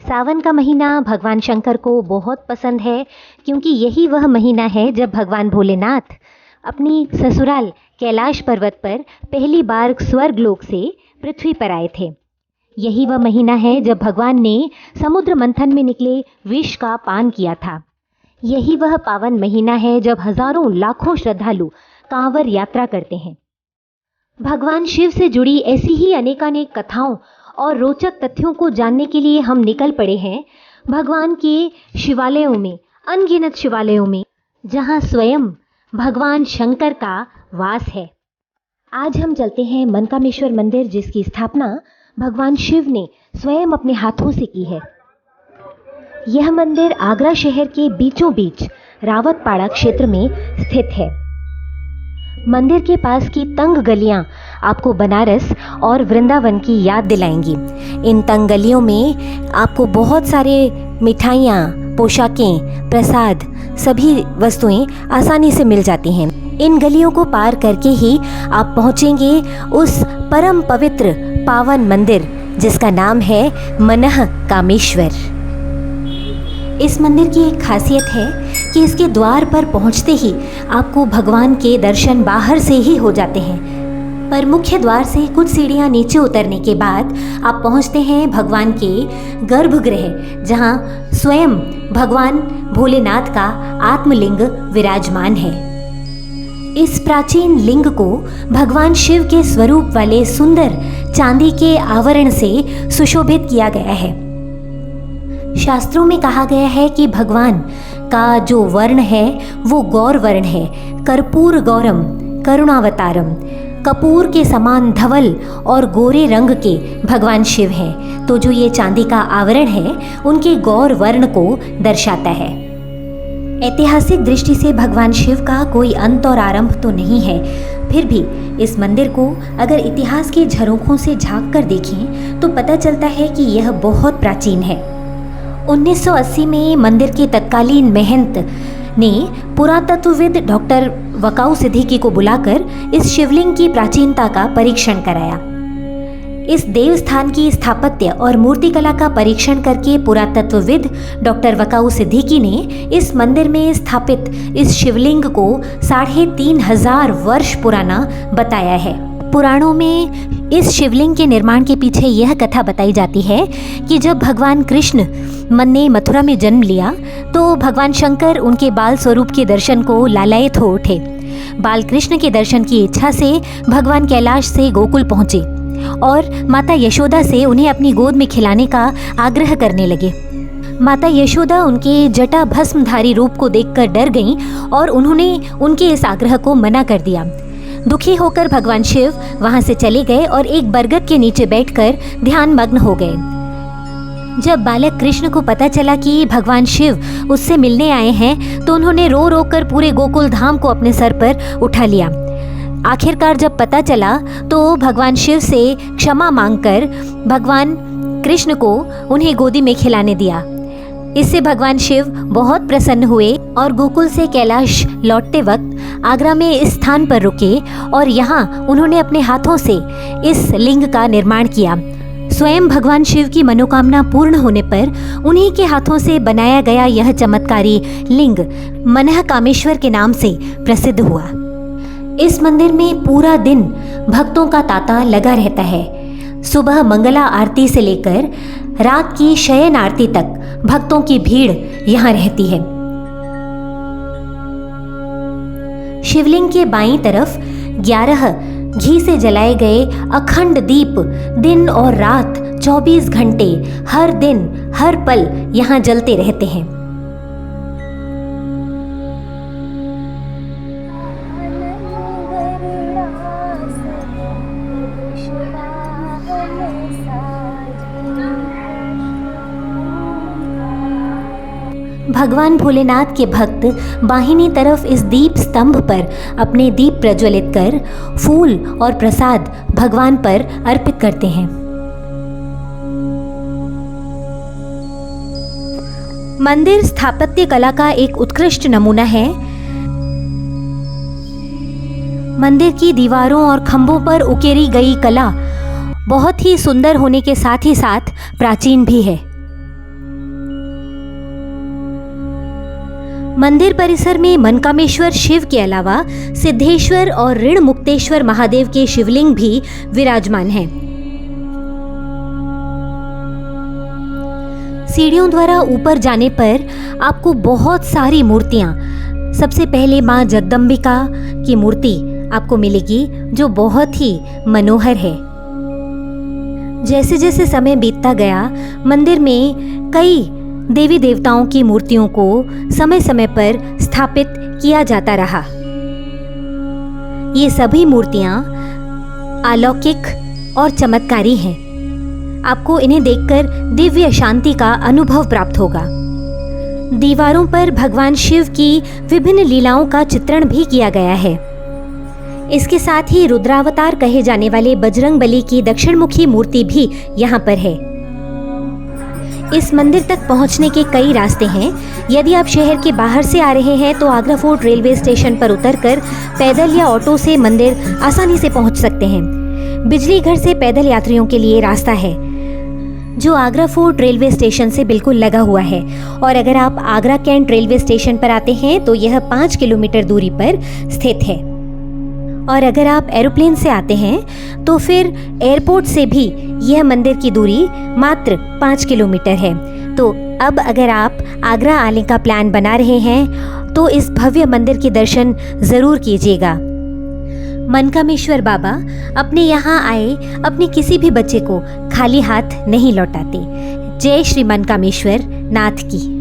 सावन का महीना भगवान शंकर को बहुत पसंद है, क्योंकि यही वह महीना है जब भगवान भोलेनाथ अपनी ससुराल कैलाश पर्वत पर पहली बार स्वर्गलोक से पृथ्वी पर आए थे। यही वह महीना है जब भगवान ने समुद्र मंथन में निकले विष का पान किया था। यही वह पावन महीना है जब हजारों लाखों श्रद्धालु कांवर यात्रा करते हैं। भगवान शिव से जुड़ी ऐसी ही अनेकानेक कथाओं और रोचक तथ्यों को जानने के लिए हम निकल पड़े हैं भगवान के शिवालयों में, अनगिनत शिवालयों में, जहां स्वयं भगवान शंकर का वास है। आज हम चलते हैं मनकामेश्वर मंदिर, जिसकी स्थापना भगवान शिव ने स्वयं अपने हाथों से की है। यह मंदिर आगरा शहर के बीचों बीच रावतपाड़ा क्षेत्र में स्थित है। मंदिर के पास की तंग गलियां आपको बनारस और वृंदावन की याद दिलाएंगी। इन तंग गलियों में आपको बहुत सारे मिठाइयाँ, पोशाकें, प्रसाद, सभी वस्तुएं आसानी से मिल जाती हैं। इन गलियों को पार करके ही आप पहुँचेंगे उस परम पवित्र पावन मंदिर जिसका नाम है मनकामेश्वर। इस मंदिर की एक खासियत है कि इसके द्वार पर पहुंचते ही आपको भगवान के दर्शन बाहर से ही हो जाते हैं, पर मुख्य द्वार से कुछ सीढ़ियां नीचे उतरने के बाद आप पहुंचते हैं भगवान के गर्भगृह, जहां स्वयं भगवान भोलेनाथ का आत्मलिंग विराजमान है। इस प्राचीन लिंग को भगवान शिव के स्वरूप वाले सुंदर चांदी के आवरण से सुशोभित किया गया है। शास्त्रों में कहा गया है कि भगवान का जो वर्ण है वो गौर वर्ण है। कर्पूर गौरम करुणावतारम, कपूर के समान धवल और गोरे रंग के भगवान शिव हैं। तो जो ये चांदी का आवरण है उनके गौर वर्ण को दर्शाता है। ऐतिहासिक दृष्टि से भगवान शिव का कोई अंत और आरंभ तो नहीं है, फिर भी इस मंदिर को अगर इतिहास की झरोखों से झांक कर देखें तो पता चलता है कि यह बहुत प्राचीन है। 1980 में मंदिर के तत्कालीन महंत ने पुरातत्वविद डॉक्टर वकाऊ सिद्दीकी को बुलाकर इस शिवलिंग की प्राचीनता का परीक्षण कराया। इस देवस्थान की स्थापत्य और मूर्तिकला का परीक्षण करके पुरातत्वविद डॉक्टर वकाऊ सिद्दीकी ने इस मंदिर में स्थापित इस शिवलिंग को 3500 वर्ष पुराना बताया है। पुराणों में इस शिवलिंग के निर्माण के पीछे यह कथा बताई जाती है कि जब भगवान कृष्ण मन ने मथुरा में जन्म लिया तो भगवान शंकर उनके बाल स्वरूप के दर्शन को लालायित हो उठे। बाल कृष्ण के दर्शन की इच्छा से भगवान कैलाश से गोकुल पहुँचे और माता यशोदा से उन्हें अपनी गोद में खिलाने का आग्रह करने लगे। माता यशोदा उनके जटा भस्मधारी रूप को देखकर डर गईं और उन्होंने उनके इस आग्रह को मना कर दिया। दुखी होकर भगवान शिव वहां से चले गए और एक बरगद के नीचे बैठकर ध्यान मग्न हो गए। जब बालक कृष्ण को पता चला कि भगवान शिव उससे मिलने आए हैं तो उन्होंने रो रो कर पूरे गोकुल धाम को अपने सर पर उठा लिया। आखिरकार जब पता चला तो भगवान शिव से क्षमा मांगकर भगवान कृष्ण को उन्हें गोदी में खिलाने दिया। इससे भगवान शिव बहुत प्रसन्न हुए और गोकुल से कैलाश लौटते वक्त आगरा में इस स्थान पर रुके और यहाँ उन्होंने अपने हाथों से इस लिंग का निर्माण किया। स्वयं भगवान शिव की मनोकामना पूर्ण होने पर उन्हीं के हाथों से बनाया गया यह चमत्कारी लिंग मनकामेश्वर के नाम से प्रसिद्ध हुआ। इस मंदिर में पूरा दिन भक्तों का तांता लगा रहता है। सुबह मंगला आरती से लेकर रात की शयन आरती तक भक्तों की भीड़ यहाँ रहती है। शिवलिंग के बाईं तरफ 11 घी से जलाए गए अखंड दीप दिन और रात 24 घंटे हर दिन हर पल यहाँ जलते रहते हैं। भगवान भोलेनाथ के भक्त बाहिनी तरफ इस दीप स्तंभ पर अपने दीप प्रज्वलित कर फूल और प्रसाद भगवान पर अर्पित करते हैं। मंदिर स्थापत्य कला का एक उत्कृष्ट नमूना है। मंदिर की दीवारों और खंभों पर उकेरी गई कला बहुत ही सुंदर होने के साथ ही साथ प्राचीन भी है। मंदिर परिसर में मनकामेश्वर शिव के अलावा सिद्धेश्वर और ऋण मुक्तेश्वर महादेव के शिवलिंग भी विराजमान हैं। सीढ़ियों द्वारा ऊपर जाने पर आपको बहुत सारी मूर्तियां, सबसे पहले मां जगदम्बिका की मूर्ति आपको मिलेगी जो बहुत ही मनोहर है। जैसे जैसे समय बीतता गया, मंदिर में कई देवी देवताओं की मूर्तियों को समय समय पर स्थापित किया जाता रहा। ये सभी मूर्तियां अलौकिक और चमत्कारी हैं। आपको इन्हें देखकर दिव्य शांति का अनुभव प्राप्त होगा। दीवारों पर भगवान शिव की विभिन्न लीलाओं का चित्रण भी किया गया है। इसके साथ ही रुद्रावतार कहे जाने वाले बजरंग बली की दक्षिणमुखी मूर्ति भी यहाँ पर है। इस मंदिर तक पहुँचने के कई रास्ते हैं। यदि आप शहर के बाहर से आ रहे हैं तो आगरा फोर्ट रेलवे स्टेशन पर उतरकर पैदल या ऑटो से मंदिर आसानी से पहुँच सकते हैं। बिजली घर से पैदल यात्रियों के लिए रास्ता है जो आगरा फोर्ट रेलवे स्टेशन से बिल्कुल लगा हुआ है, और अगर आप आगरा कैंट रेलवे स्टेशन पर आते हैं तो यह 5 किलोमीटर दूरी पर स्थित है। और अगर आप एरोप्लेन से आते हैं तो फिर एयरपोर्ट से भी यह मंदिर की दूरी मात्र 5 किलोमीटर है। तो अब अगर आप आगरा आने का प्लान बना रहे हैं तो इस भव्य मंदिर के दर्शन ज़रूर कीजिएगा। मनकामेश्वर बाबा अपने यहाँ आए अपने किसी भी बच्चे को खाली हाथ नहीं लौटाते। जय श्री मनकामेश्वर नाथ की।